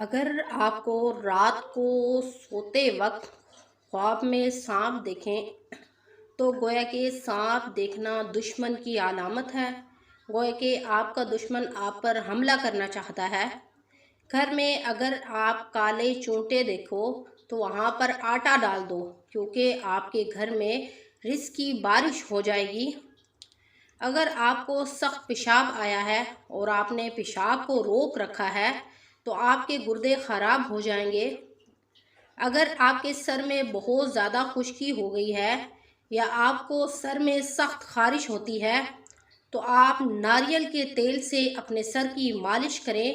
اگر آپ کو رات کو سوتے وقت خواب میں سانپ دیکھیں تو گویا کہ سانپ دیکھنا دشمن کی علامت ہے۔ گویا کہ آپ کا دشمن آپ پر حملہ کرنا چاہتا ہے۔ گھر میں اگر آپ کالے چونٹے دیکھو تو وہاں پر آٹا ڈال دو، کیونکہ آپ کے گھر میں رزق کی بارش ہو جائے گی۔ اگر آپ کو سخت پیشاب آیا ہے اور آپ نے پیشاب کو روک رکھا ہے تو آپ کے گردے خراب ہو جائیں گے۔ اگر آپ کے سر میں بہت زیادہ خشکی ہو گئی ہے یا آپ کو سر میں سخت خارش ہوتی ہے تو آپ ناریل کے تیل سے اپنے سر کی مالش کریں۔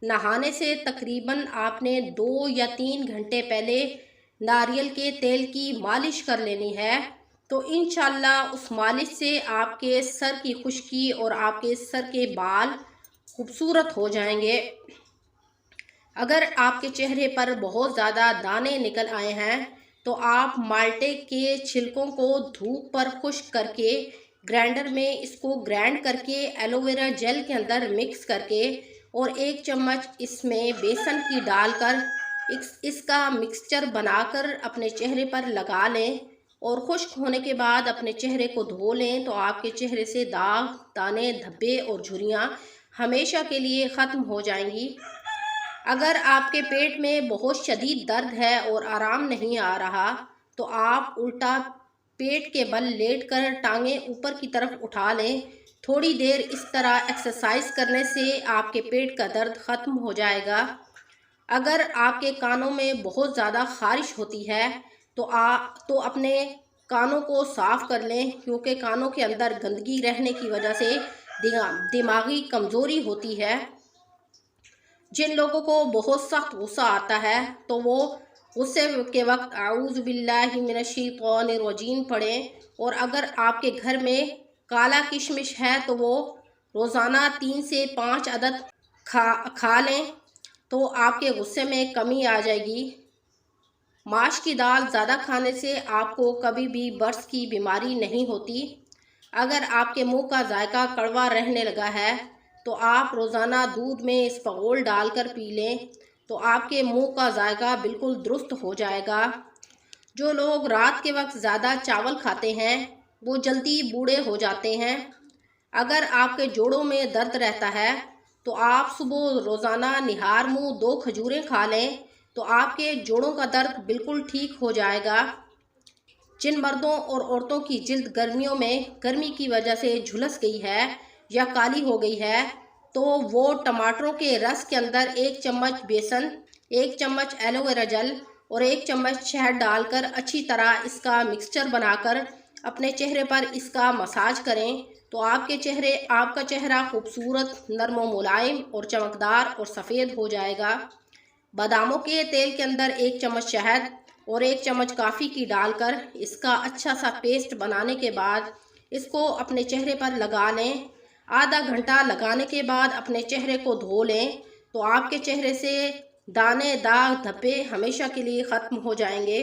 نہانے سے تقریباً آپ نے 2 یا 3 گھنٹے پہلے ناریل کے تیل کی مالش کر لینی ہے، تو انشاءاللہ اس مالش سے آپ کے سر کی خشکی اور آپ کے سر کے بال خوبصورت ہو جائیں گے۔ اگر آپ کے چہرے پر بہت زیادہ دانے نکل آئے ہیں تو آپ مالٹے کے چھلکوں کو دھوپ پر خشک کر کے گرائنڈر میں اس کو گرائنڈ کر کے ایلو ویرا جیل کے اندر مکس کر کے اور 1 چمچ اس میں بیسن کی ڈال کر اس کا مکسچر بنا کر اپنے چہرے پر لگا لیں اور خشک ہونے کے بعد اپنے چہرے کو دھو لیں تو آپ کے چہرے سے داغ، دانے، دھبے اور جھریاں ہمیشہ کے لیے ختم ہو جائیں گی۔ اگر آپ کے پیٹ میں بہت شدید درد ہے اور آرام نہیں آ رہا تو آپ الٹا پیٹ کے بل لیٹ کر ٹانگیں اوپر کی طرف اٹھا لیں۔ تھوڑی دیر اس طرح ایکسرسائز کرنے سے آپ کے پیٹ کا درد ختم ہو جائے گا۔ اگر آپ کے کانوں میں بہت زیادہ خارش ہوتی ہے تو اپنے کانوں کو صاف کر لیں، کیونکہ کانوں کے اندر گندگی رہنے کی وجہ سے دماغی کمزوری ہوتی ہے۔ جن لوگوں کو بہت سخت غصہ آتا ہے تو وہ غصے کے وقت اعوذ باللہ من الشیطان الرجیم پڑھیں، اور اگر آپ کے گھر میں کالا کشمش ہے تو وہ روزانہ 3 سے 5 عدد کھا لیں تو آپ کے غصے میں کمی آ جائے گی۔ ماش کی دال زیادہ کھانے سے آپ کو کبھی بھی برس کی بیماری نہیں ہوتی۔ اگر آپ کے منہ کا ذائقہ کڑوا رہنے لگا ہے تو آپ روزانہ دودھ میں اسپغول ڈال کر پی لیں تو آپ کے منہ کا ذائقہ بالکل درست ہو جائے گا۔ جو لوگ رات کے وقت زیادہ چاول کھاتے ہیں وہ جلدی بوڑھے ہو جاتے ہیں۔ اگر آپ کے جوڑوں میں درد رہتا ہے تو آپ صبح روزانہ نہار منہ 2 کھجوریں کھا لیں تو آپ کے جوڑوں کا درد بالکل ٹھیک ہو جائے گا۔ جن مردوں اور عورتوں کی جلد گرمیوں میں گرمی کی وجہ سے جھلس گئی ہے یا کالی ہو گئی ہے تو وہ ٹماٹروں کے رس کے اندر 1 چمچ بیسن، 1 چمچ ایلو ویرا جیل اور 1 چمچ شہد ڈال کر اچھی طرح اس کا مکسچر بنا کر اپنے چہرے پر اس کا مساج کریں تو آپ کا چہرہ خوبصورت، نرم و ملائم اور چمکدار اور سفید ہو جائے گا۔ باداموں کے تیل کے اندر 1 چمچ شہد اور 1 چمچ کافی کی ڈال کر اس کا اچھا سا پیسٹ بنانے کے بعد اس کو اپنے چہرے پر لگا لیں۔ آدھا گھنٹہ لگانے کے بعد اپنے چہرے کو دھو لیں تو آپ کے چہرے سے دانے، داغ، دھبے ہمیشہ کے لیے ختم ہو جائیں گے۔